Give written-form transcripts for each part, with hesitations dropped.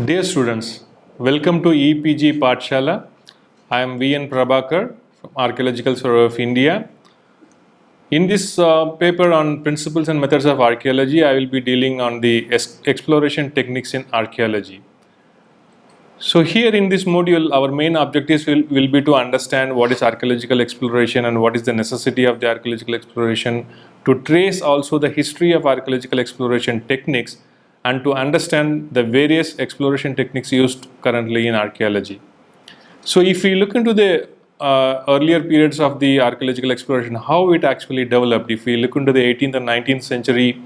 Dear students, welcome to EPG Pathshala. I am VN Prabhakar from Archaeological Survey of India. In this paper on principles and methods of archaeology, I will be dealing on the exploration techniques in archaeology. So here in this module, our main objectives will be to understand what is archaeological exploration and what is the necessity of the archaeological exploration, to trace also the history of archaeological exploration techniques, and to understand the various exploration techniques used currently in archaeology. So if we look into the earlier periods of the archaeological exploration, how it actually developed, if we look into the 18th and 19th century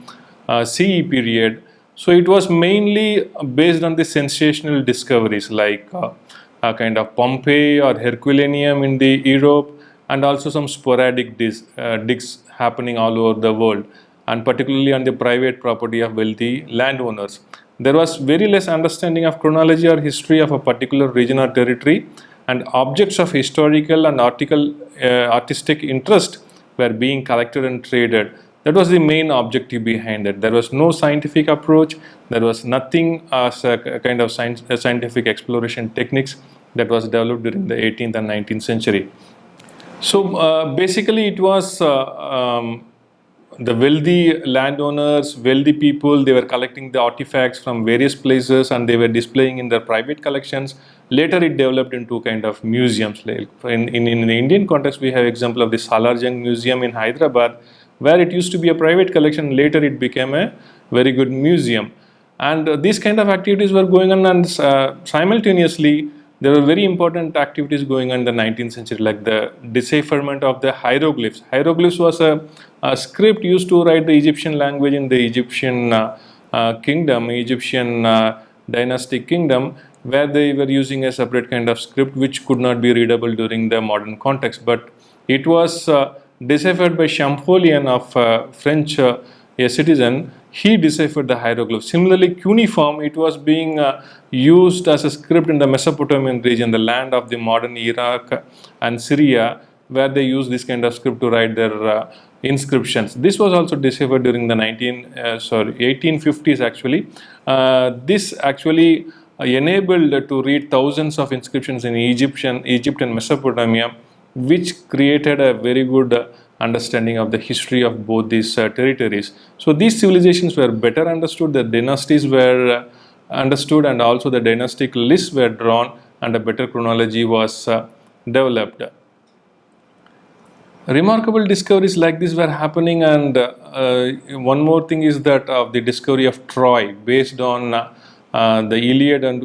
CE period, so it was mainly based on the sensational discoveries like a kind of Pompeii or Herculaneum in the Europe, and also some sporadic digs happening all over the world, and particularly on the private property of wealthy landowners. There was very less understanding of chronology or history of a particular region or territory, and objects of historical and artistic interest were being collected and traded. That was the main objective behind it. There was no scientific approach. There was nothing as a kind of scientific exploration techniques that was developed during the 18th and 19th century. So basically it was the wealthy landowners, wealthy people, they were collecting the artifacts from various places and they were displaying in their private collections. Later it developed into kind of museums. Like in the Indian context, we have example of the Salarjung Museum in Hyderabad, where it used to be a private collection. Later it became a very good museum. And these kind of activities were going on, and simultaneously there were very important activities going on in the 19th century, like the decipherment of the hieroglyphs. Hieroglyphs was a script used to write the Egyptian language in the Egyptian kingdom, Egyptian dynastic kingdom, where they were using a separate kind of script which could not be readable during the modern context. But it was deciphered by Champollion of French, a citizen. He deciphered the hieroglyphs. Similarly, cuneiform, it was being used as a script in the Mesopotamian region, the land of the modern Iraq and Syria, where they used this kind of script to write their inscriptions. This was also deciphered during the 1850s actually. This actually enabled to read thousands of inscriptions in Egypt and Mesopotamia, which created a very good understanding of the history of both these territories. So these civilizations were better understood, the dynasties were understood, and also the dynastic lists were drawn, and a better chronology was developed. Remarkable discoveries like this were happening, and one more thing is that of the discovery of Troy based on the Iliad and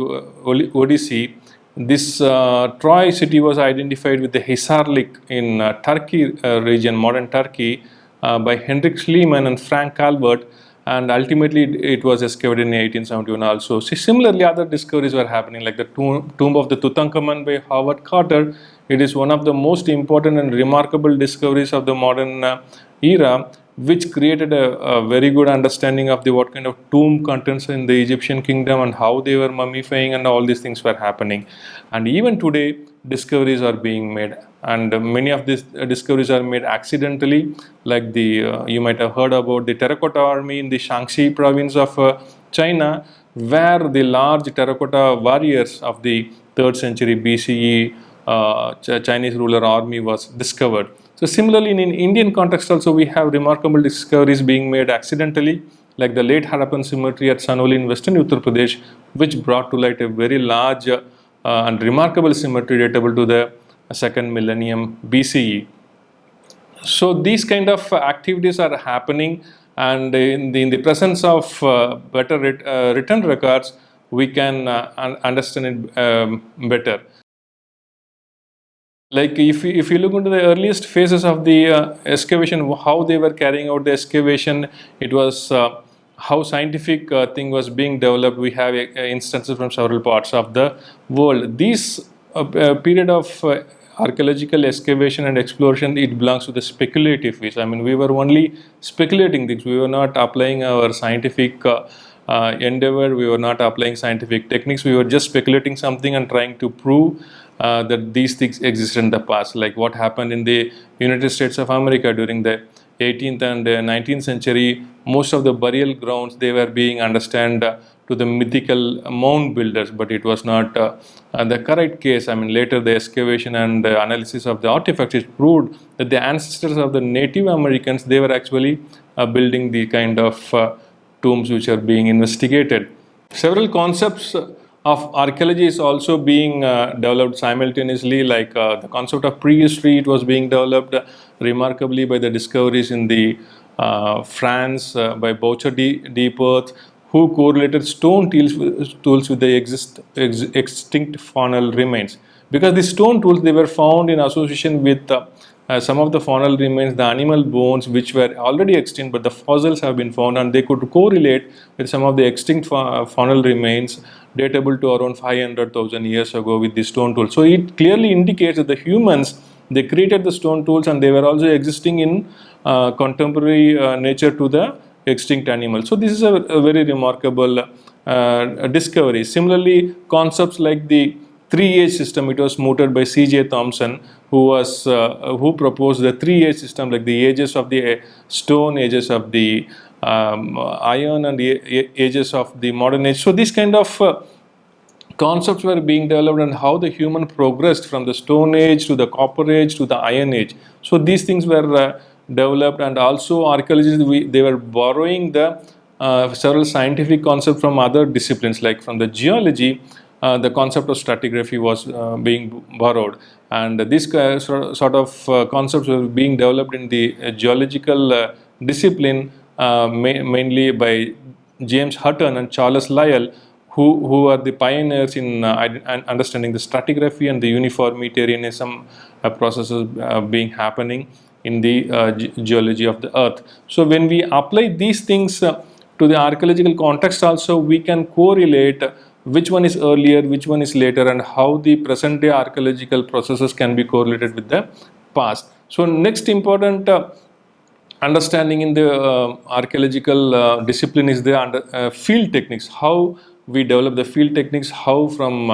Odyssey. This Troy city was identified with the Hisarlik in Turkey region, modern Turkey, by Henrik Schliemann and Frank Calvert, and ultimately it was excavated in 1871 also. See, similarly, other discoveries were happening, like the tomb of the Tutankhamun by Howard Carter. It is one of the most important and remarkable discoveries of the modern era, which created a very good understanding of what kind of tomb contents in the Egyptian kingdom and how they were mummifying, and all these things were happening. And even today, discoveries are being made, and many of these discoveries are made accidentally, like the you might have heard about the terracotta army in the Shaanxi province of China, where the large terracotta warriors of the 3rd century BCE Chinese ruler army was discovered. So similarly, in Indian context also, we have remarkable discoveries being made accidentally, like the late Harappan cemetery at Sanoli in western Uttar Pradesh, which brought to light a very large and remarkable cemetery datable to the 2nd millennium BCE. So these kind of activities are happening, and in the presence of better written records, we can understand it better. Like if you look into the earliest phases of the excavation, how they were carrying out the excavation, it was how scientific thing was being developed. We have instances from several parts of the world. This period of archaeological excavation and exploration, it belongs to the speculative phase. I mean, we were only speculating things. We were not applying our scientific endeavor. We were not applying scientific techniques. We were just speculating something and trying to prove that these things existed in the past, like what happened in the United States of America during the 18th and 19th century, most of the burial grounds, they were being understood to the mythical mound builders, but it was not the correct case. I mean, later the excavation and analysis of the artifacts, it proved that the ancestors of the Native Americans, they were actually building the kind of tombs which are being investigated. Several concepts of archaeology is also being developed simultaneously, like the concept of prehistory. It was being developed remarkably by the discoveries in the France by Boucher de Perth, who correlated stone tools with the extinct faunal remains. Because the stone tools, they were found in association with some of the faunal remains, the animal bones which were already extinct, but the fossils have been found, and they could correlate with some of the extinct faunal remains datable to around 500,000 years ago with the stone tools. So it clearly indicates that the humans, they created the stone tools, and they were also existing in contemporary nature to the extinct animals. So this is a very remarkable discovery. Similarly, concepts like the three-age system, it was mooted by C.J. Thomson, who proposed the three-age system, like the ages of the stone, ages of the iron, and the ages of the modern age. So these kind of concepts were being developed, and how the human progressed from the stone age to the copper age to the iron age. So these things were developed, and also archaeologists, they were borrowing the several scientific concepts from other disciplines, like from the geology. The concept of stratigraphy was being borrowed, and this sort of concepts were being developed in the geological discipline, mainly by James Hutton and Charles Lyell, who are the pioneers in understanding the stratigraphy and the uniformitarianism processes being happening in the geology of the earth. So when we apply these things to the archaeological context also, we can correlate which one is earlier, which one is later, and how the present day archaeological processes can be correlated with the past. So next important understanding in the archaeological discipline is the field techniques, how we develop the field techniques, how from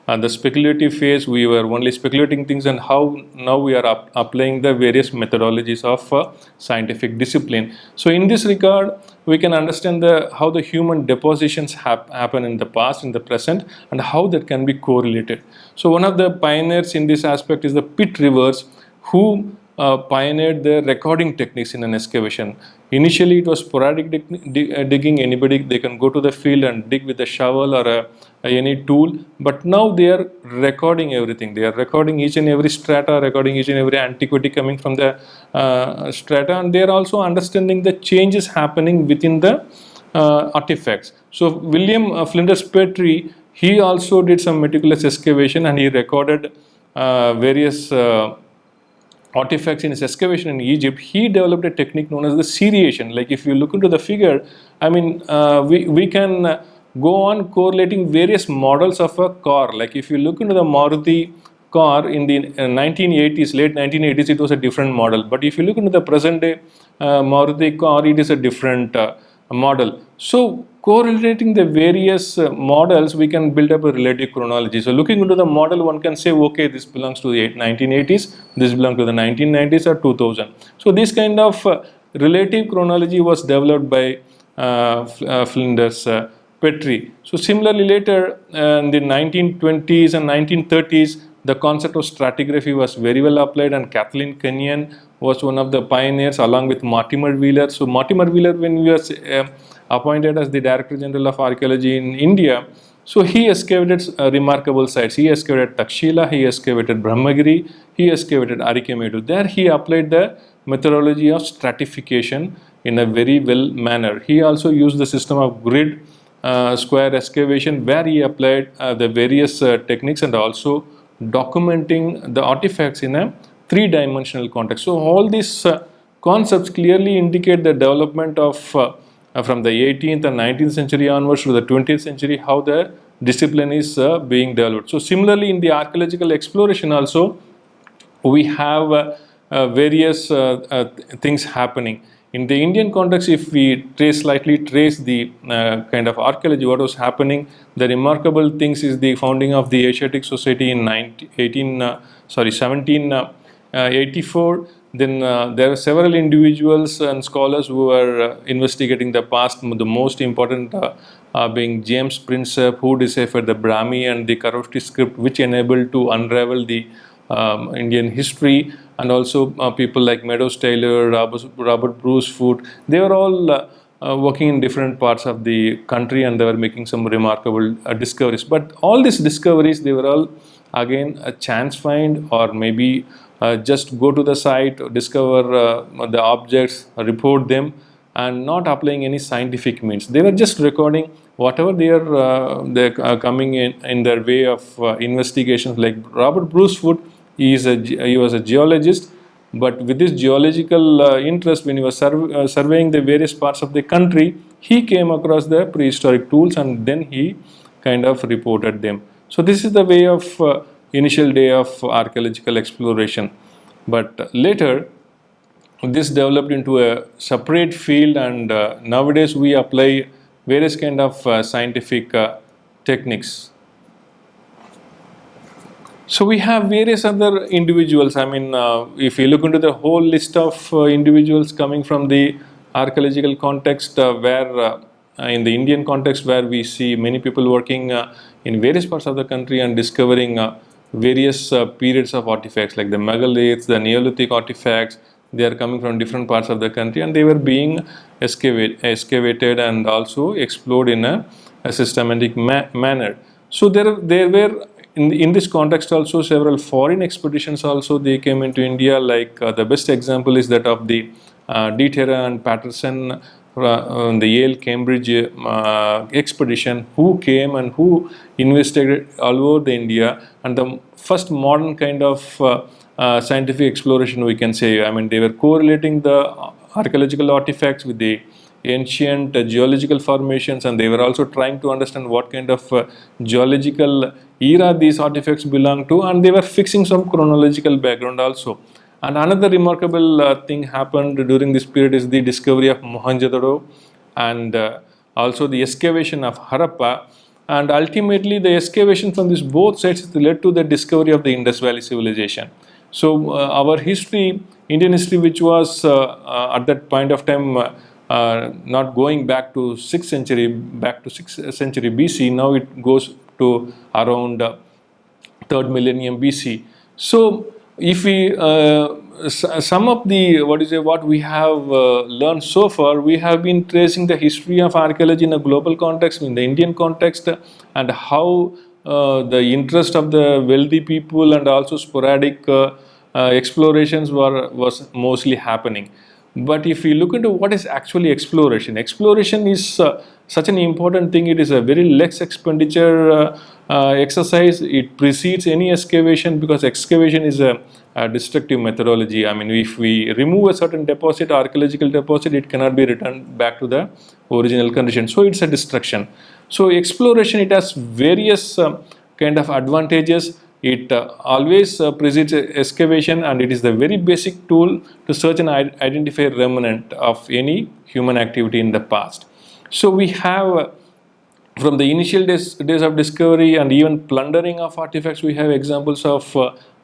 the speculative phase we were only speculating things, and how now we are applying the various methodologies of scientific discipline. So in this regard, we can understand how the human depositions happen in the past, in the present, and how that can be correlated. So one of the pioneers in this aspect is the Pitt Rivers, who pioneered the recording techniques in an excavation. Initially, it was sporadic digging. Anybody, they can go to the field and dig with a shovel or any tool. But now they are recording everything. They are recording each and every strata, recording each and every antiquity coming from the strata, and they are also understanding the changes happening within the artifacts. So William Flinders Petrie, he also did some meticulous excavation, and he recorded various artifacts in his excavation in Egypt. He developed a technique known as the seriation. Like if you look into the figure, I mean, we can go on correlating various models of a car. Like if you look into the Maruti car in the 1980s, late 1980s, it was a different model. But if you look into the present day Maruti car, it is a different model. So correlating the various models, we can build up a relative chronology. So looking into the model, one can say, okay, this belongs to the 1980s, this belongs to the 1990s or 2000. So this kind of relative chronology was developed by Flinders Petrie. So similarly, later in the 1920s and 1930s, the concept of stratigraphy was very well applied, and Kathleen Kenyon was one of the pioneers along with Mortimer Wheeler. So Mortimer Wheeler, when he was appointed as the Director General of Archaeology in India, so he excavated remarkable sites. He excavated Takshila, he excavated Brahmagiri, he excavated Arikemedu. There he applied the methodology of stratification in a very well manner. He also used the system of grid square excavation, where he applied the various techniques, and also documenting the artifacts in a three-dimensional context. So all these concepts clearly indicate the development of from the 18th and 19th century onwards to the 20th century, how the discipline is being developed. So similarly, in the archaeological exploration also, we have various things happening. In the Indian context, if we slightly trace the kind of archaeology, what was happening, the remarkable things is the founding of the Asiatic Society in 1784. Then there are several individuals and scholars who are investigating the past. The most important being James Prinsep, who deciphered the Brahmi and the Kharosthi script, which enabled to unravel the Indian history, and also people like Meadows Taylor, Robert Bruce Foote. They were all working in different parts of the country, and they were making some remarkable discoveries. But all these discoveries, they were all again a chance find, or maybe just go to the site, discover the objects, report them, and not applying any scientific means. They were just recording whatever they're coming in their way of investigations. Like Robert Bruce Foote, he was a geologist, but with this geological interest, when he was surveying the various parts of the country, he came across the prehistoric tools, and then he kind of reported them. So this is the way of initial day of archaeological exploration. But later, this developed into a separate field, and nowadays we apply various kind of scientific techniques. So we have various other individuals. I mean, if you look into the whole list of individuals coming from the archaeological context, where in the Indian context, where we see many people working in various parts of the country and discovering various periods of artifacts like the megaliths, the Neolithic artifacts. They are coming from different parts of the country, and they were being excavated and also explored in a systematic manner. So there were in this context also several foreign expeditions also they came into India. Like the best example is that of the De Terra and Patterson, the Yale Cambridge expedition, who came and who investigated all over the India, and the first modern kind of scientific exploration, we can say. I mean, they were correlating the archaeological artifacts with the ancient geological formations, and they were also trying to understand what kind of geological era these artifacts belong to, and they were fixing some chronological background also. And another remarkable thing happened during this period is the discovery of Mohenjo-daro, and also the excavation of Harappa. And ultimately, the excavation from these both sites led to the discovery of the Indus Valley civilization. So our history, Indian history, which was at that point of time not going back to 6th century, back to 6th century BC, now it goes to around 3rd millennium BC. So if we sum up the what we have learned so far, we have been tracing the history of archaeology in a global context, in the Indian context, and how the interest of the wealthy people and also sporadic explorations was mostly happening. But if we look into what is actually exploration, exploration is such an important thing. It is a very less expenditure exercise. It precedes any excavation, because excavation is a destructive methodology. I mean, if we remove a certain deposit, archaeological deposit, it cannot be returned back to the original condition. So it's a destruction. So exploration, it has various kind of advantages. It always precedes excavation, and it is the very basic tool to search and identify remnant of any human activity in the past. So we have from the initial days of discovery and even plundering of artifacts, we have examples of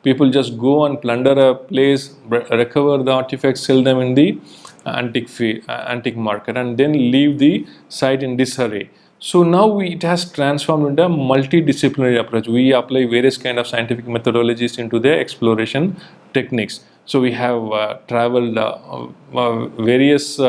people just go and plunder a place, recover the artifacts, sell them in the antique market, and then leave the site in disarray. So now it has transformed into a multidisciplinary approach. We apply various kind of scientific methodologies into the exploration techniques. So we have traveled various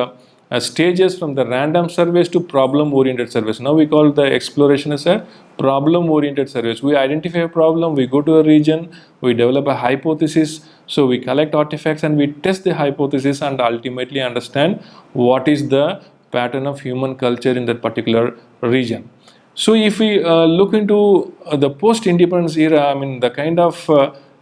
stages from the random surveys to problem-oriented surveys. Now we call the exploration as a problem-oriented surveys. We identify a problem, we go to a region, we develop a hypothesis, so we collect artifacts and we test the hypothesis and ultimately understand what is the pattern of human culture in that particular region. So if we look into the post-independence era, I mean, the kind of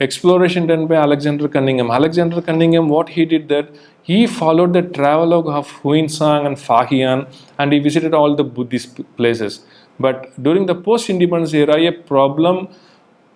exploration done by Alexander Cunningham. Alexander Cunningham, what he did, that he followed the travelogue of Huin Sang and Fa Hian, and he visited all the Buddhist places. But during the post-independence era,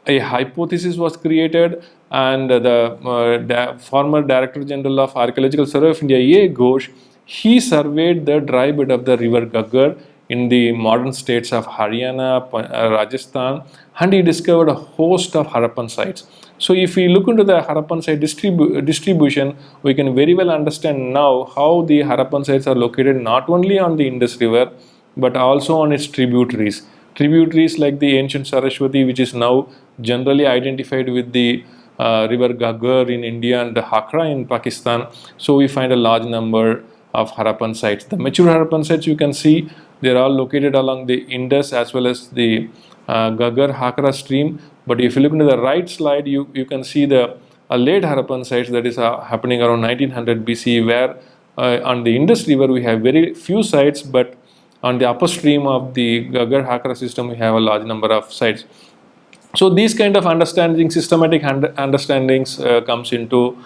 a hypothesis was created, and the former Director General of Archaeological Survey of India, A. Ghosh, he surveyed the dry bed of the river Gaggar in the modern states of Haryana, Rajasthan, and he discovered a host of Harappan sites. So if we look into the Harappan site distribution, we can very well understand now how the Harappan sites are located not only on the Indus River, but also on its tributaries. Tributaries like the ancient Saraswati, which is now generally identified with the river Ghaggar in India and the Hakra in Pakistan. So we find a large number of Harappan sites. The mature Harappan sites you can see, they are all located along the Indus as well as the Ghaggar Hakra stream. But if you look into the right slide, you can see the late Harappan sites that is happening around 1900 BC, where on the Indus River we have very few sites, but on the upper stream of the Ghaggar Hakra system we have a large number of sites. So these kind of understanding, systematic understandings comes into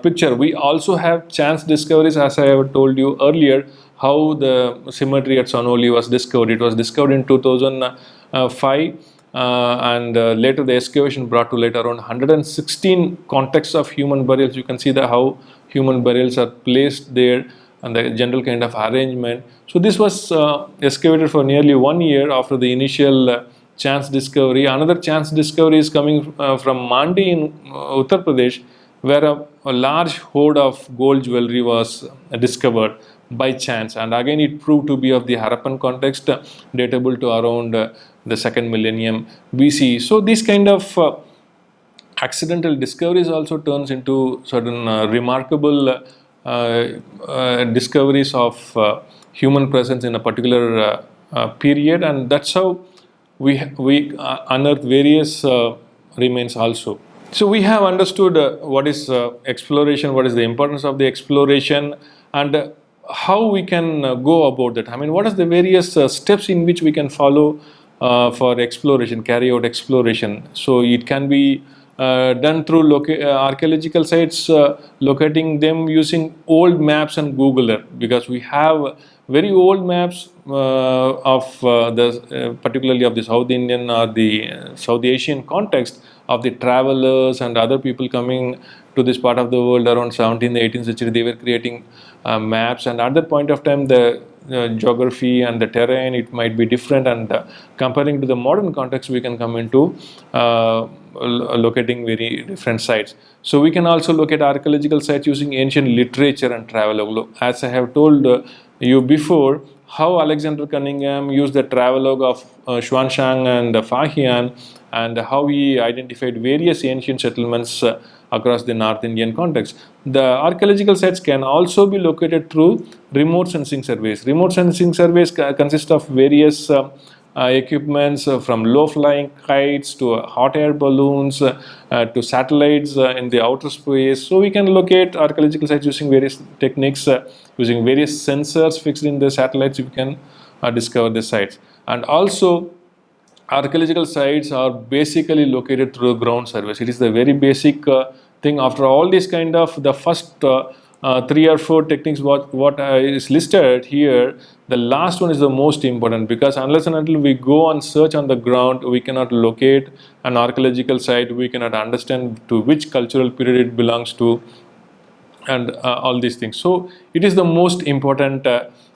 picture. We also have chance discoveries, as I have told you earlier, how the cemetery at Sonoli was discovered. It was discovered in 2005, and later the excavation brought to light around 116 contexts of human burials. You can see how human burials are placed there and the general kind of arrangement. So this was excavated for nearly 1 year after the initial chance discovery. Another chance discovery is coming from Mandi in Uttar Pradesh, where a large hoard of gold jewelry was discovered by chance, and again it proved to be of the Harappan context, datable to around the second millennium BC. So these kind of accidental discoveries also turns into certain remarkable discoveries of human presence in a particular period, and that's how we unearth various remains also. So we have understood what is exploration, what is the importance of the exploration, and how we can go about that. I mean, what are the various steps in which we can follow for exploration, carry out exploration. So it can be done through archaeological sites, locating them using old maps and Google Earth, because we have very old maps of particularly of the South Indian or the South Asian context of the travelers and other people coming to this part of the world around 17th, 18th century. They were creating maps, and at that point of time the geography and the terrain, it might be different, and comparing to the modern context we can come into locating very different sites. So we can also locate archaeological sites using ancient literature and travelogue. As I have told you before, how Alexander Cunningham used the travelogue of Xuanzang and Fahian, and how he identified various ancient settlements across the North Indian context. The archaeological sites can also be located through remote sensing surveys. Remote sensing surveys consist of various equipments from low-flying kites to hot air balloons to satellites in the outer space. So we can locate archaeological sites using various techniques, using various sensors fixed in the satellites. We can discover the sites. And also archaeological sites are basically located through ground surveys. It is the very basic thing. After all this kind of the first 3 or 4 techniques what is listed here, the last one is the most important, because unless and until we go and search on the ground, we cannot locate an archaeological site, we cannot understand to which cultural period it belongs to, and all these things. So it is the most important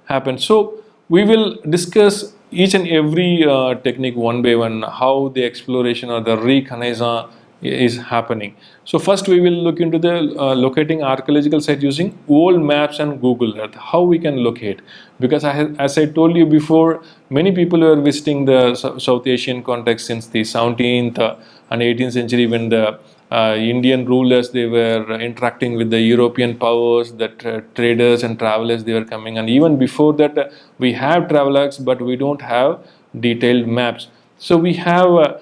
happen. So we will discuss each and every technique one by one, how the exploration or the reconnaissance is happening. So first we will look into the locating archaeological site using old maps and Google Earth, how we can locate, because as I told you before, many people were visiting the South Asian context since the 17th and 18th century, when the Indian rulers, they were interacting with the European powers, that traders and travelers, they were coming, and even before that we have travelogues, but we don't have detailed maps. So we have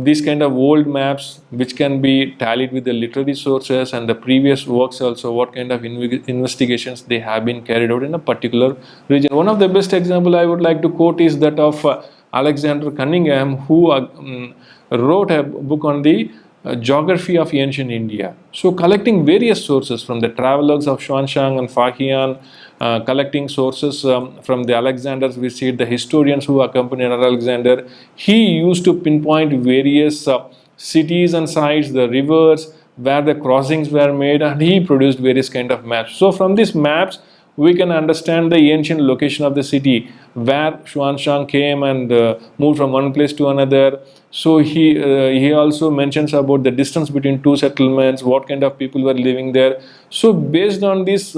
these kind of old maps which can be tallied with the literary sources and the previous works also, what kind of investigations they have been carried out in a particular region. One of the best example I would like to quote is that of Alexander Cunningham, who wrote a book on the geography of ancient India. So collecting various sources from the travelogues of Xuanzang and Fahian, collecting sources from the Alexanders, we see the historians who accompanied Alexander. He used to pinpoint various cities and sites, the rivers, where the crossings were made, and he produced various kind of maps. So from these maps we can understand the ancient location of the city, where Xuanzang came and moved from one place to another. So he also mentions about the distance between two settlements, what kind of people were living there. So based on this,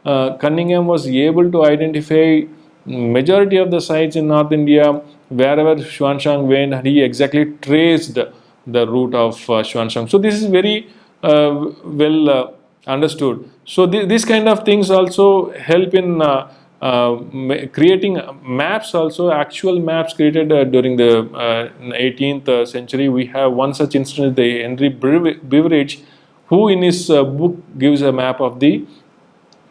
Cunningham was able to identify majority of the sites in North India wherever Xuanzang went, and he exactly traced the route of Xuanzang. So this is very well understood. So these kind of things also help in creating maps, also actual maps created during the 18th century. We have one such instance, the Henry Beveridge, who in his book gives a map of the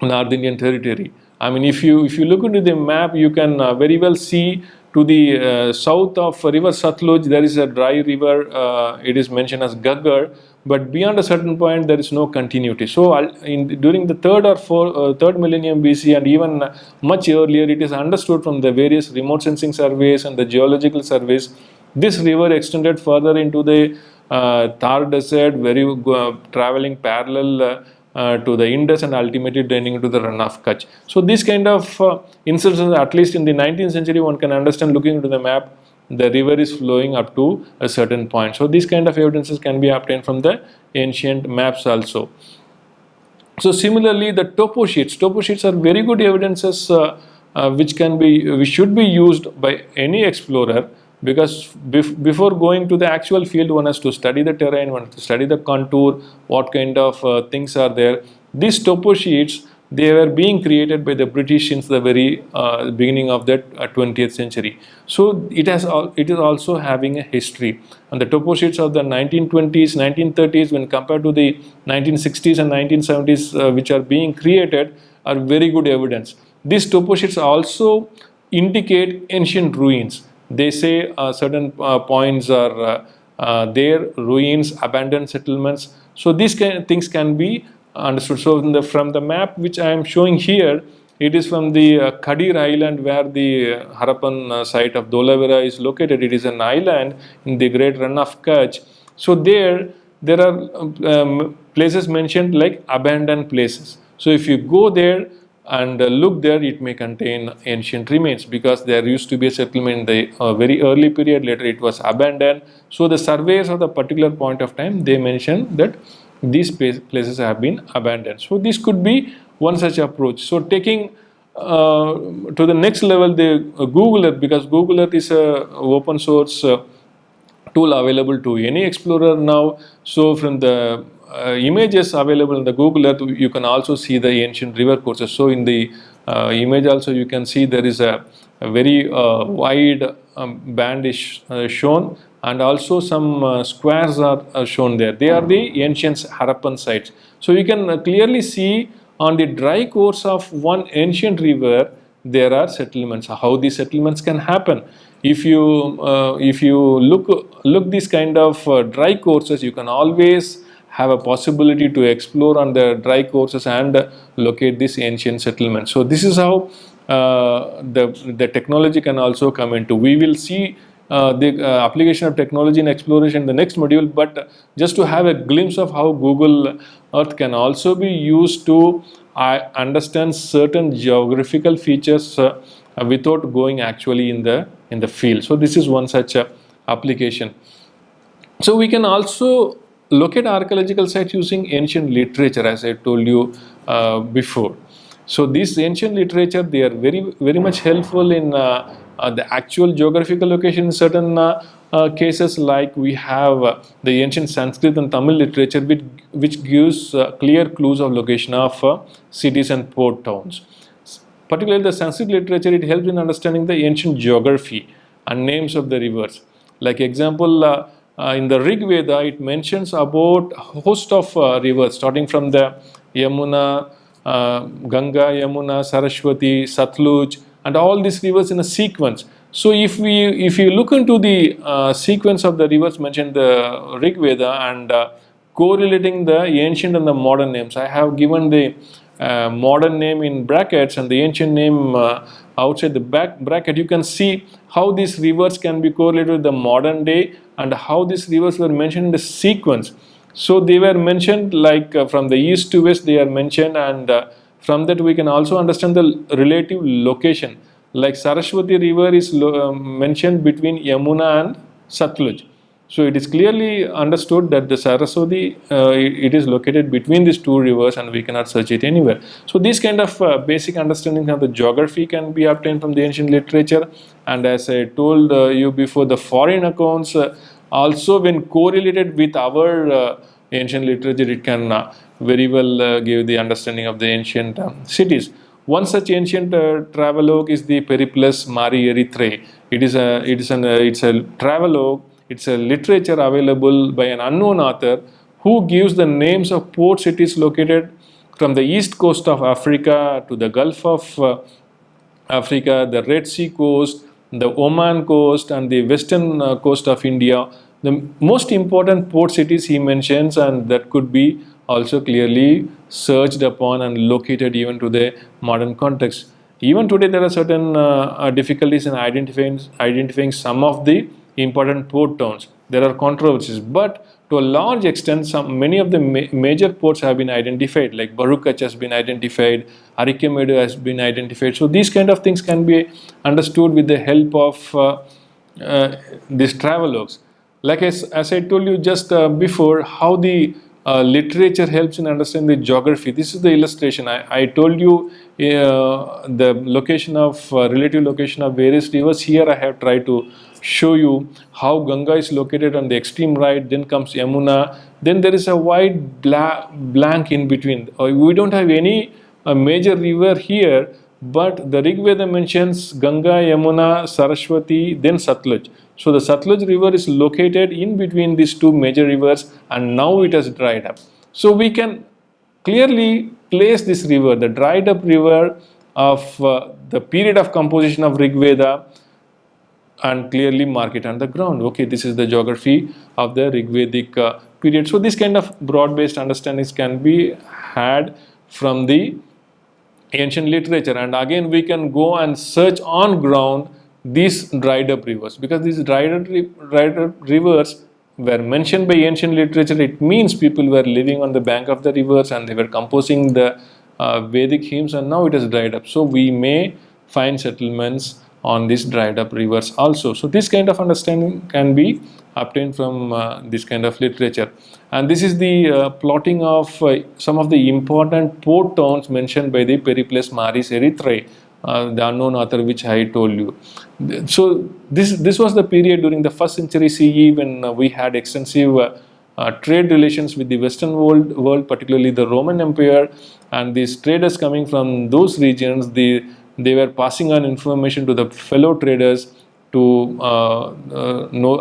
North Indian territory. I mean, if you look into the map, you can very well see to the south of river Satluj, there is a dry river. It is mentioned as Gaggar, but beyond a certain point, there is no continuity. So, during the third millennium BC and even much earlier, it is understood from the various remote sensing surveys and the geological surveys, this river extended further into the Thar Desert, traveling parallel to the Indus and ultimately draining into the Run of Kutch. So these kind of instances, at least in the 19th century, one can understand looking into the map, the river is flowing up to a certain point. So these kind of evidences can be obtained from the ancient maps also. So similarly, the topo sheets. Topo sheets are very good evidences which should be used by any explorer, because before going to the actual field, one has to study the terrain, one has to study the contour, what kind of things are there. These topo sheets, they were being created by the British since the very beginning of the 20th century. So it is also having a history. And the topo sheets of the 1920s, 1930s, when compared to the 1960s and 1970s, which are being created, are very good evidence. These topo sheets also indicate ancient ruins. They say certain points are there, ruins, abandoned settlements. So these kind of things can be understood. So from the map which I am showing here, it is from the Kadir Island, where the Harappan site of Dholavira is located. It is an island in the Great Run of Kutch. So there are places mentioned like abandoned places. So if you go there and look there, it may contain ancient remains, because there used to be a settlement in the very early period. Later it was abandoned. So the surveyors of the particular point of time, they mention that these places have been abandoned. So this could be one such approach. So taking to the next level, the Google Earth, because Google Earth is a open source tool available to any explorer now. So from the images available in the Google Earth, you can also see the ancient river courses. So in the image also, you can see there is a very wide band is shown, and also some squares are shown there. They are the ancient Harappan sites. So you can clearly see on the dry course of one ancient river, there are settlements. How these settlements can happen? If you look these kind of dry courses, you can always have a possibility to explore on the dry courses and locate this ancient settlement. So this is how the technology can also come into. We will see the application of technology in exploration in the next module, but just to have a glimpse of how Google Earth can also be used to understand certain geographical features without going actually in the field. So this is one such application. So we can also locate archaeological sites using ancient literature, as I told you before. So this ancient literature, they are very much helpful in the actual geographical location in certain cases. Like we have the ancient Sanskrit and Tamil literature, which gives clear clues of location of cities and port towns. Particularly the Sanskrit literature, it helps in understanding the ancient geography and names of the rivers. Like example, in the Rig Veda, it mentions about a host of rivers, starting from the Yamuna, Ganga, Yamuna, Saraswati, Satluj, and all these rivers in a sequence. So if you look into the sequence of the rivers mentioned in the Rig Veda and correlating the ancient and the modern names, I have given the modern name in brackets and the ancient name outside the bracket. You can see how these rivers can be correlated with the modern day and how these rivers were mentioned in the sequence. So they were mentioned like from the east to west, they are mentioned, and From that we can also understand the relative location. Like Saraswati river is mentioned between Yamuna and Satluj. So it is clearly understood that the Saraswati, it is located between these two rivers and we cannot search it anywhere. So these kind of basic understanding of the geography can be obtained from the ancient literature. And as I told you before, the foreign accounts also when correlated with our ancient literature, it can very well give the understanding of the ancient cities. One such ancient travelogue is the Periplus Mari Erythrae. It's a travelogue. It's a literature available by an unknown author who gives the names of port cities located from the east coast of Africa to the Gulf of Africa, the Red Sea coast, the Oman coast, and the western coast of India. The most important port cities he mentions, and that could be also clearly searched upon and located even to the modern context. Even today, there are certain difficulties in identifying some of the important port towns. There are controversies, but to a large extent, many of the major ports have been identified, like Bharuch has been identified, Arikemedu has been identified. So these kind of things can be understood with the help of these travelogues. Like as I told you just before, how the literature helps in understanding the geography. This is the illustration. I told you the location of relative location of various rivers. Here I have tried to show you how Ganga is located on the extreme right, then comes Yamuna, then there is a wide blank in between. We don't have any major river here, but the Rig Veda mentions Ganga, Yamuna, Saraswati, then Satluj. So the Satluj river is located in between these two major rivers, and now it has dried up. So we can clearly place this river, the dried up river of the period of composition of Rig Veda, and clearly mark it on the ground. Okay, this is the geography of the Rigvedic period. So this kind of broad-based understandings can be had from the ancient literature, and again we can go and search on ground these dried up rivers, because these dried up rivers were mentioned by ancient literature. It means people were living on the bank of the rivers and they were composing the Vedic hymns, and now it has dried up. So we may find settlements on these dried up rivers also. So this kind of understanding can be obtained from this kind of literature. And this is the plotting of some of the important port towns mentioned by the Periplus Maris Erythrae, the unknown author which I told you. So this was the period during the 1st century CE when we had extensive trade relations with the Western world, particularly the Roman Empire, and these traders coming from those regions, they were passing on information to the fellow traders to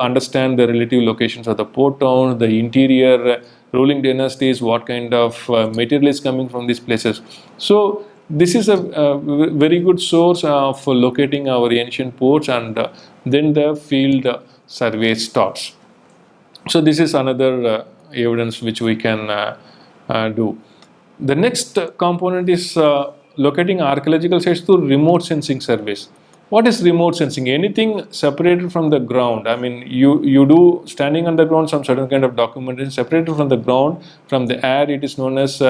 understand the relative locations of the port towns, the interior ruling dynasties, what kind of material is coming from these places. So this is a very good source for locating our ancient ports, and then the field survey starts. So this is another evidence which we can do. The next component is locating archaeological sites through remote sensing surveys. What is remote sensing? Anything separated from the ground. I mean, you do standing on the ground some certain kind of documentation separated from the ground, from the air. It is known as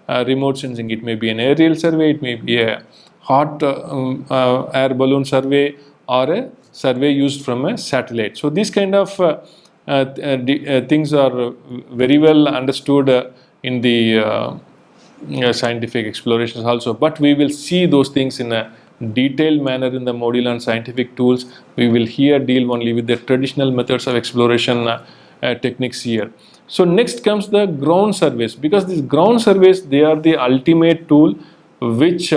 remote sensing. It may be an aerial survey, it may be a hot air balloon survey, or a survey used from a satellite. So these kind of things are very well understood in the scientific explorations also, but we will see those things in a detailed manner in the module on scientific tools. We will here deal only with the traditional methods of exploration techniques here. So next comes the ground surveys, because these ground surveys, they are the ultimate tool which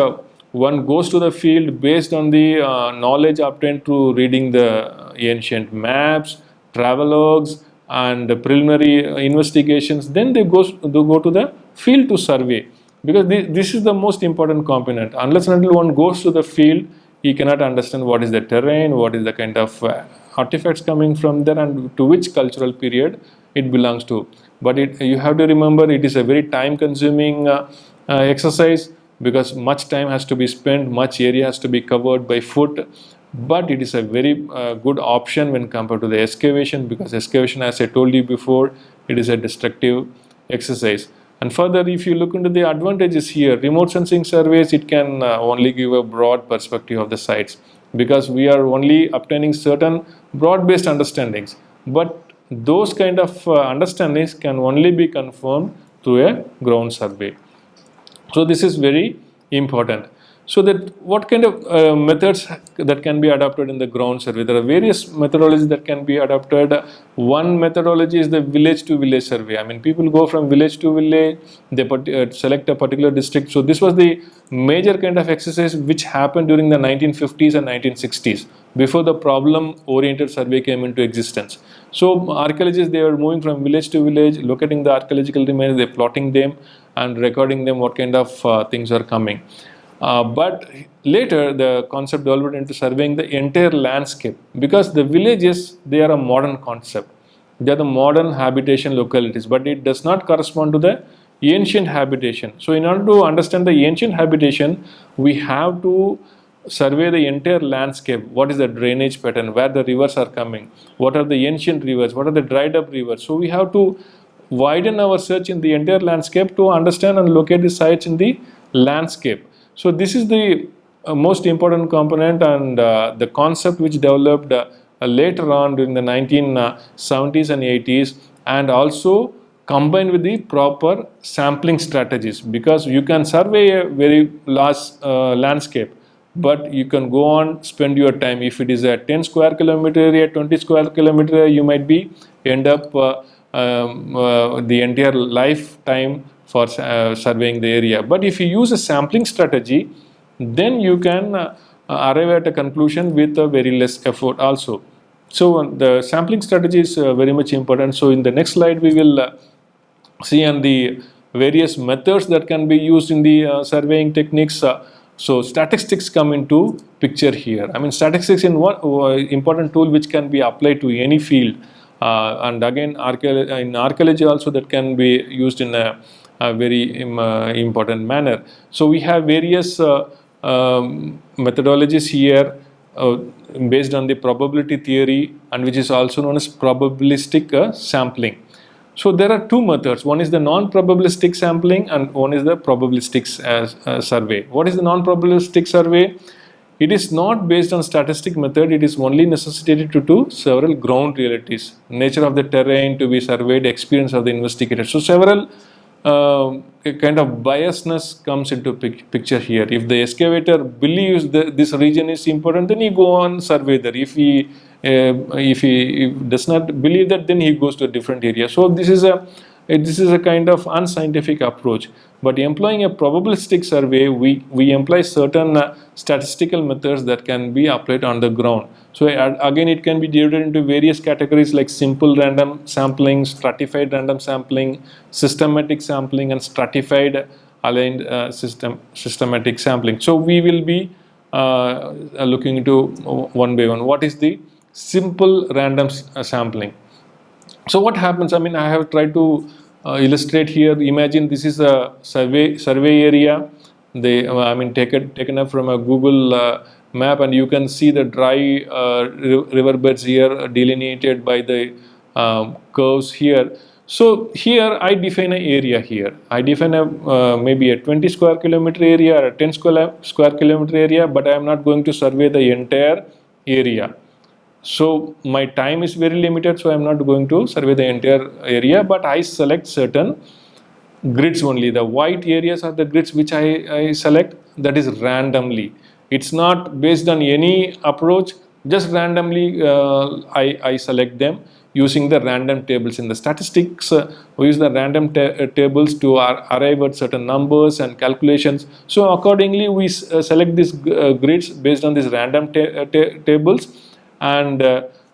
one goes to the field based on the knowledge obtained through reading the ancient maps, travelogues, and the preliminary investigations. Then they go to the field to survey, because this is the most important component. Unless and until one goes to the field, he cannot understand what is the terrain, what is the kind of artifacts coming from there, and to which cultural period it belongs to. But you have to remember, it is a very time consuming exercise, because much time has to be spent, much area has to be covered by foot. But it is a very good option when compared to the excavation, because excavation, as I told you before, it is a destructive exercise. And further, if you look into the advantages here, remote sensing surveys, it can only give a broad perspective of the sites, because we are only obtaining certain broad-based understandings. But those kind of understandings can only be confirmed through a ground survey. So this is very important. So that what kind of methods that can be adopted in the ground survey? There are various methodologies that can be adopted. One methodology is the village to village survey. I mean, people go from village to village, they select a particular district. So this was the major kind of exercise which happened during the 1950s and 1960s, before the problem oriented survey came into existence. So archaeologists, they were moving from village to village, locating the archaeological remains, they plotting them and recording them, what kind of things are coming. But later the concept developed into surveying the entire landscape, because the villages, they are a modern concept. They are the modern habitation localities, but it does not correspond to the ancient habitation. So in order to understand the ancient habitation, we have to survey the entire landscape. What is the drainage pattern, where the rivers are coming, what are the ancient rivers, what are the dried up rivers. So we have to widen our search in the entire landscape to understand and locate the sites in the landscape. So this is the most important component, and the concept which developed later on during the 1970s and 80s, and also combined with the proper sampling strategies, because you can survey a very large landscape, but you can go on spend your time. If it is a 10 square kilometer area, 20 square kilometer area, you might be end up the entire lifetime for surveying the area. But if you use a sampling strategy, then you can arrive at a conclusion with a very less effort also. So the sampling strategy is very much important. So in the next slide, we will see on the various methods that can be used in the surveying techniques. So statistics come into picture here. I mean, statistics is one important tool which can be applied to any field. And again, in archaeology also, that can be used in a very important manner. So we have various methodologies here based on the probability theory, and which is also known as probabilistic sampling. So there are two methods. One is the non-probabilistic sampling, and one is the probabilistic survey. What is the non-probabilistic survey? It is not based on statistic method. It is only necessitated to do several ground realities, nature of the terrain to be surveyed, experience of the investigator. So several kind of biasness comes into picture here. If the excavator believes that this region is important, then he go on survey there. If he does not believe that, then he goes to a different area. So this is a kind of unscientific approach. But employing a probabilistic survey, we employ certain statistical methods that can be applied on the ground. So again, it can be divided into various categories like simple random sampling, stratified random sampling, systematic sampling, and stratified aligned systematic sampling. So we will be looking into one by one. What is the simple random sampling? So what happens? I mean, I have tried to illustrate here. Imagine this is a survey area. Taken up from a Google map, and you can see the dry riverbeds here delineated by the curves here. So here I define an area here. I define maybe a 20 square kilometer area or a 10 square kilometer area, but I am not going to survey the entire area. So my time is very limited, so I am not going to survey the entire area, but I select certain grids only. The white areas are the grids which I select, that is randomly. It's not based on any approach, just randomly I select them using the random tables. In the statistics, we use the random tables to arrive at certain numbers and calculations. So accordingly, we select these grids based on these random tables. And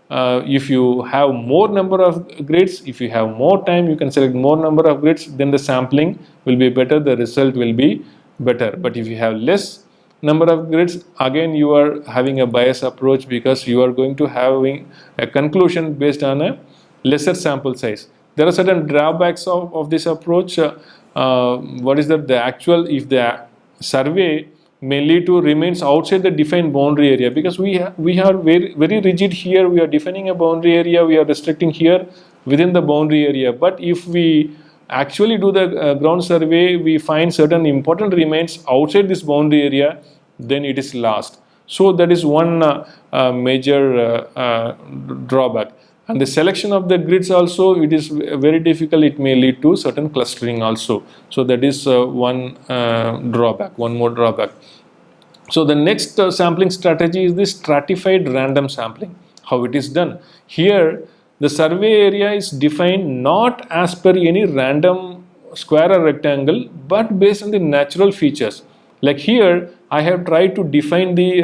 if you have more number of grids, if you have more time, you can select more number of grids, then the sampling will be better, the result will be better. But if you have less number of grids, again you are having a bias approach, because you are going to having a conclusion based on a lesser sample size. There are certain drawbacks of this approach. What is that? The actual, if the survey may lead to remains outside the defined boundary area, because we are very rigid here. We are defining a boundary area, we are restricting here within the boundary area. But if we actually do the ground survey, we find certain important remains outside this boundary area, then it is lost. So that is one major drawback. And the selection of the grids also, it is very difficult. It may lead to certain clustering also. So that is one drawback, one more drawback. So the next sampling strategy is the stratified random sampling. How it is done? Here, the survey area is defined not as per any random square or rectangle, but based on the natural features. Like here, I have tried to define the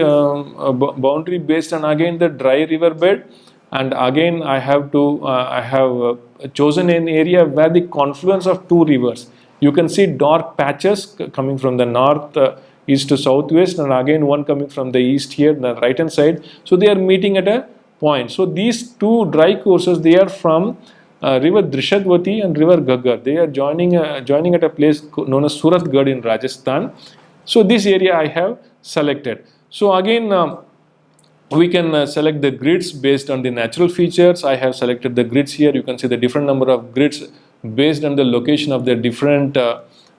boundary based on again the dry river bed, and again I have chosen an area where the confluence of two rivers. You can see dark patches coming from the north, east to southwest, and again one coming from the east here, the right hand side. So they are meeting at a point. So these two dry courses, they are from river Drishadwati and river Ghaggar. They are joining at a place known as Suratgarh in Rajasthan. So this area I have selected. So again, we can select the grids based on the natural features. I have selected the grids here. You can see the different number of grids based on the location of the different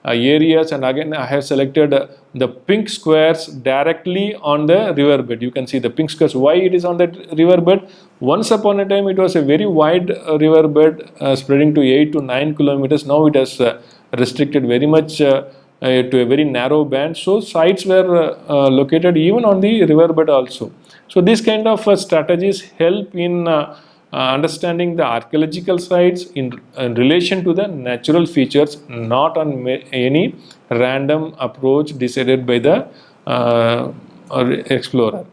areas, and again I have selected the pink squares directly on the riverbed. You can see the pink squares. Why it is on the riverbed? Once upon a time it was a very wide riverbed spreading to 8 to 9 kilometers. Now it has restricted very much to a very narrow band. So sites were located even on the riverbed also. So these kind of strategies help in understanding the archaeological sites in relation to the natural features, not on any random approach decided by the explorer.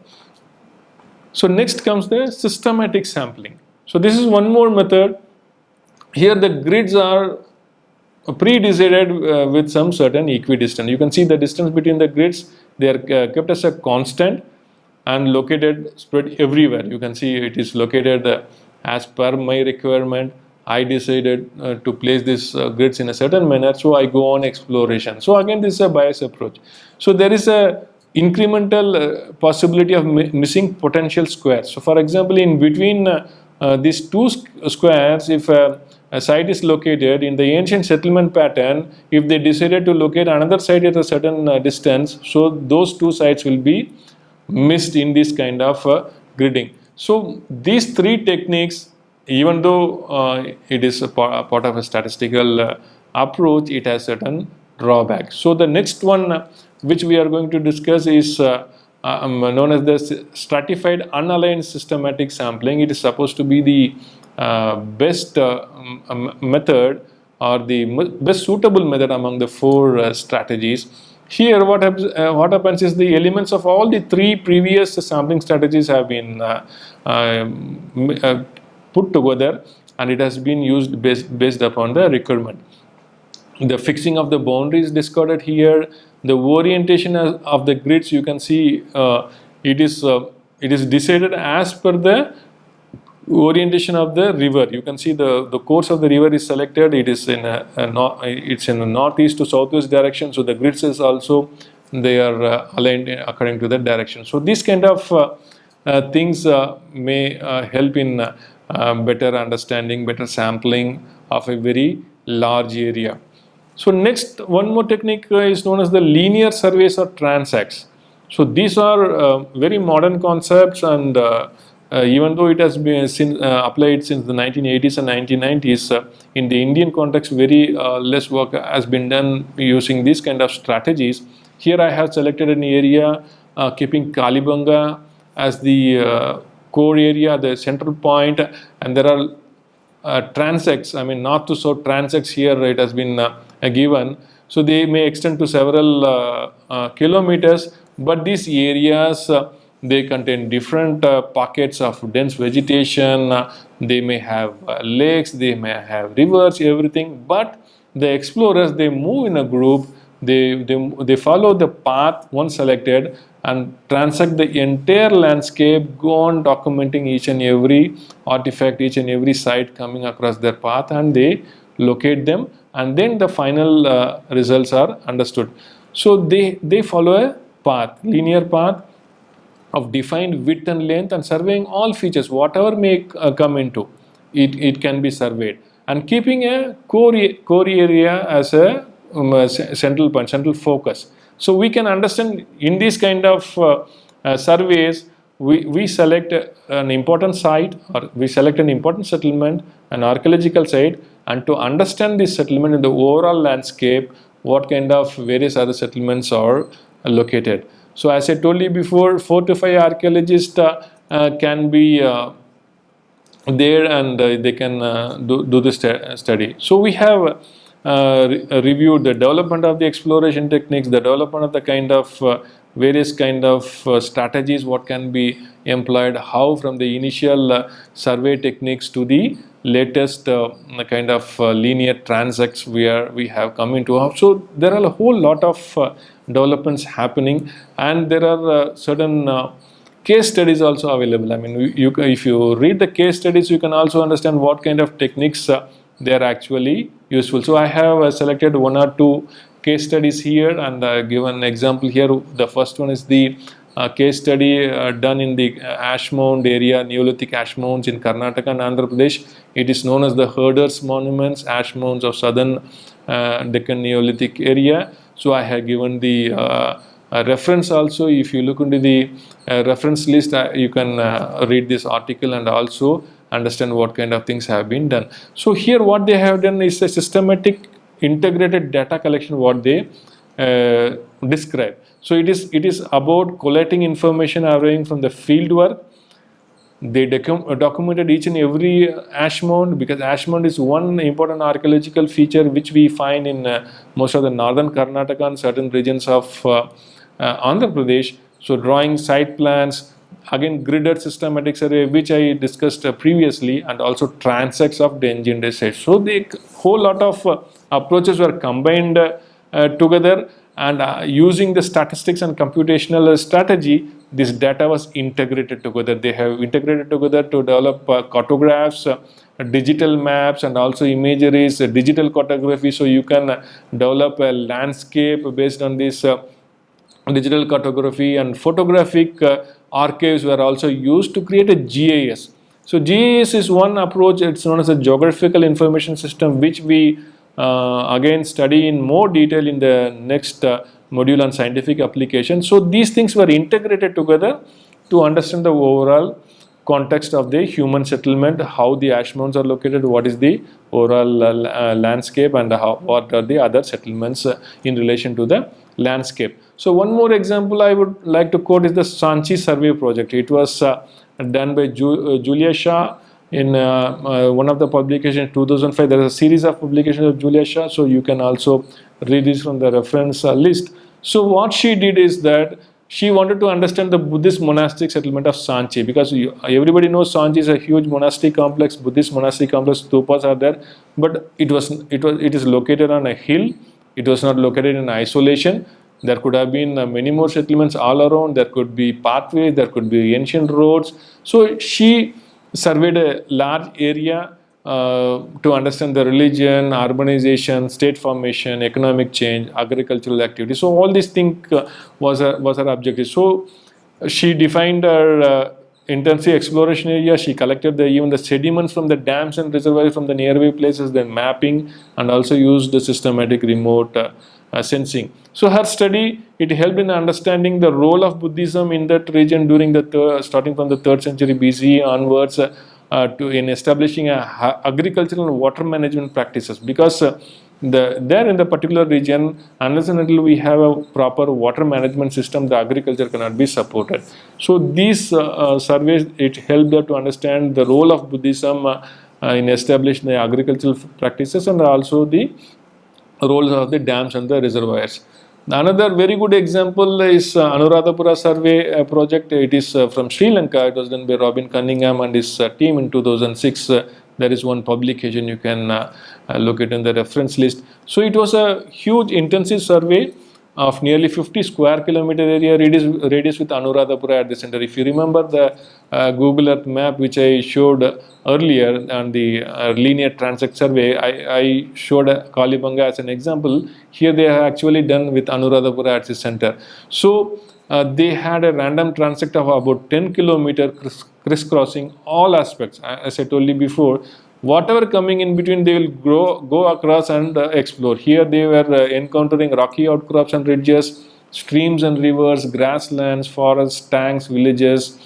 So next comes the systematic sampling. So this is one more method. Here the grids are pre-decided with some certain equidistance. You can see the distance between the grids. They are kept as a constant and located, spread everywhere. You can see it is located as per my requirement. I decided to place these grids in a certain manner, so I go on exploration. So again, this is a bias approach. So there is a incremental possibility of missing potential squares. So for example, in between these two squares, if a site is located in the ancient settlement pattern, if they decided to locate another site at a certain distance, so those two sites will be missed in this kind of gridding. So these three techniques, even though it is a part of a statistical approach, it has certain drawbacks. So the next one which we are going to discuss is known as the stratified unaligned systematic sampling. It is supposed to be the best method, or the best suitable method among the four strategies. Here what happens is the elements of all the three previous sampling strategies have been put together, and it has been used based upon the requirement. The fixing of the boundaries discarded here. The orientation of the grids, you can see it is decided as per the orientation of the river. You can see the course of the river is selected. It is in it's in the northeast to southwest direction. So the grids is also, they are aligned according to that direction. So these kind of things may help in better understanding, better sampling of a very large area. So next, one more technique is known as the linear surveys or transects. So these are very modern concepts, and even though it has been applied since the 1980s and 1990s, in the Indian context, very less work has been done using these kind of strategies. Here I have selected an area keeping Kalibanga as the core area, the central point, and there are transects, I mean north to south transects here it has been given. So they may extend to several kilometers, but these areas they contain different pockets of dense vegetation. They may have lakes, they may have rivers, everything. But the explorers, they move in a group. They follow the path once selected and transect the entire landscape, go on documenting each and every artifact, each and every site coming across their path, and they locate them, and then the final results are understood. So they follow a path, linear path of defined width and length, and surveying all features, whatever may come into it, it can be surveyed. and keeping a core area as a central point, central focus. So we can understand in these kind of surveys, we select an important site, or we select an important settlement, an archaeological site, and to understand this settlement in the overall landscape, what kind of various other settlements are located. So as I told you before, 4 to 5 archaeologists can be there, and they can do the study. So we have reviewed the development of the exploration techniques, the development of the kind of various kind of strategies what can be employed, how from the initial survey techniques to the latest kind of linear transects we have come into. So there are a whole lot of developments happening, and there are certain case studies also available. I mean, if you read the case studies, you can also understand what kind of techniques they are actually useful. So I have selected 1 or 2 case studies here, and given an example here. The first one is the case study done in the ash mound area, Neolithic ash mounds in Karnataka and Andhra Pradesh. It is known as the Herders Monuments, ash mounds of southern Deccan Neolithic area. So I have given the reference also. If you look into the reference list, you can read this article and also understand what kind of things have been done. So here what they have done is a systematic integrated data collection, what they describe. So it is about collecting information arriving from the field work. They documented each and every ash mound, because ash mound is one important archaeological feature which we find in most of the northern Karnataka and certain regions of Andhra Pradesh. So drawing site plans, again gridded systematic survey which I discussed previously, and also transects of the engineered sites. So the whole lot of approaches were combined together, and using the statistics and computational strategy, this data was integrated together. They have integrated together to develop cartographs, digital maps, and also imageries, digital cartography. So you can develop a landscape based on this digital cartography, and photographic archives were also used to create a GIS. So GIS is one approach. It's known as a geographical information system, which we again study in more detail in the next module on scientific application. So these things were integrated together to understand the overall context of the human settlement, how the ash mounds are located, what is the overall landscape, and what are the other settlements in relation to the landscape. So one more example I would like to quote is the Sanchi survey project. It was done by Julia Shah in one of the publications 2005. There is a series of publications of Julia Shah, so you can also read this from the reference list. So what she did is that she wanted to understand the Buddhist monastic settlement of Sanchi, because everybody knows Sanchi is a huge monastic complex, Buddhist monastic complex. Stupas are there, but it is located on a hill. It was not located in isolation. There could have been many more settlements all around. There could be pathways, there could be ancient roads. So she surveyed a large area to understand the religion, urbanization, state formation, economic change, agricultural activity. So all these things was her objective. So she defined her intensive exploration area. She collected even the sediments from the dams and reservoirs from the nearby places, then mapping, and also used the systematic remote sensing. So her study, it helped in understanding the role of Buddhism in that region during the starting from the 3rd century BCE onwards, in establishing agricultural and water management practices, because there in the particular region, unless and until we have a proper water management system, the agriculture cannot be supported. So these surveys, it helped her to understand the role of Buddhism in establishing the agricultural practices, and also the roles of the dams and the reservoirs. Another very good example is Anuradhapura survey project. It is from Sri Lanka. It was done by Robin Cunningham and his team in 2006. There is one publication, you can look it in the reference list. So it was a huge intensive survey of nearly 50 square kilometer area radius with Anuradhapura at the center. If you remember the Google Earth map which I showed earlier on the linear transect survey, I showed Kalibanga as an example. Here they have actually done with Anuradhapura at the center. So they had a random transect of about 10 kilometer crisscrossing all aspects. As I told you before, whatever coming in between, they will go across and explore. Here they were encountering rocky outcrops and ridges, streams and rivers, grasslands, forests, tanks, villages,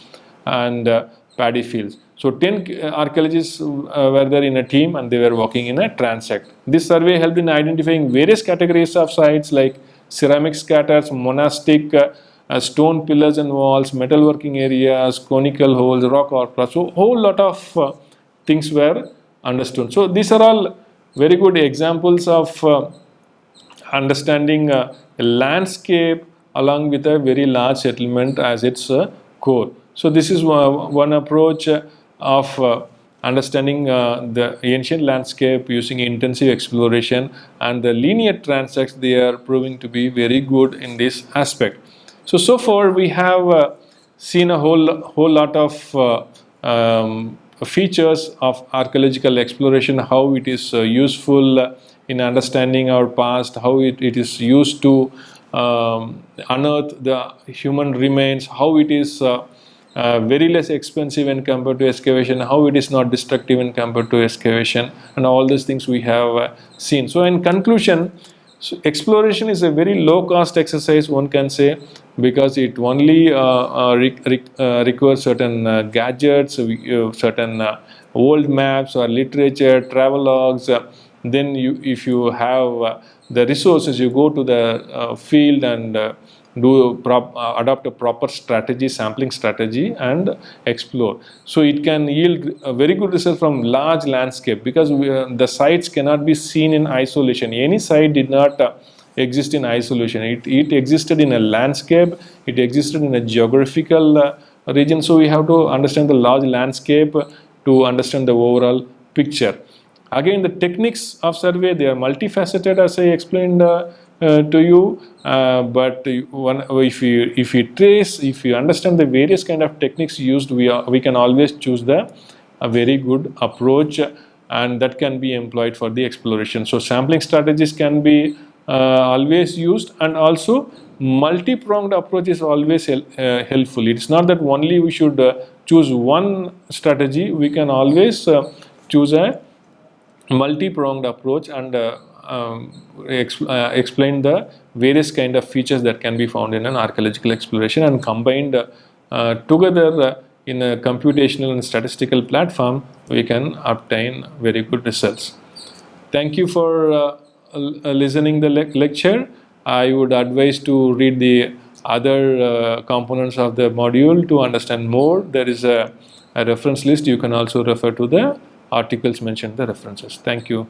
and paddy fields. So 10 archaeologists were there in a team, and they were working in a transect. This survey helped in identifying various categories of sites like ceramic scatters, monastic stone pillars and walls, metalworking areas, conical holes, rock outcrops. So whole lot of things were understood. So these are all very good examples of understanding a landscape along with a very large settlement as its core. So this is one approach of understanding the ancient landscape using intensive exploration, and the linear transects, they are proving to be very good in this aspect. So far we have seen a whole lot of features of archaeological exploration, how it is useful in understanding our past, how it is used to unearth the human remains, how it is very less expensive when compared to excavation, how it is not destructive when compared to excavation, and all these things we have seen. So in conclusion, so exploration is a very low cost exercise, one can say, because it only requires certain gadgets, certain old maps or literature, travelogues. Then if you have the resources, you go to the field and adopt a proper strategy, sampling strategy, and explore. So it can yield a very good result from large landscape, because the sites cannot be seen in isolation. Any site did not exist in isolation. It existed in a landscape, it existed in a geographical region. So we have to understand the large landscape to understand the overall picture. Again, the techniques of survey, they are multifaceted, as I explained to you, but if you understand the various kind of techniques used, we can always choose a very good approach, and that can be employed for the exploration. So sampling strategies can be always used, and also multi-pronged approach is always helpful. It's not that only we should choose one strategy. We can always choose a multi-pronged approach and explain the various kind of features that can be found in an archaeological exploration, and combined together in a computational and statistical platform, we can obtain very good results. Thank you for listening the lecture. I would advise to read the other components of the module to understand more. There is a reference list. You can also refer to the articles mentioned, the references. Thank you.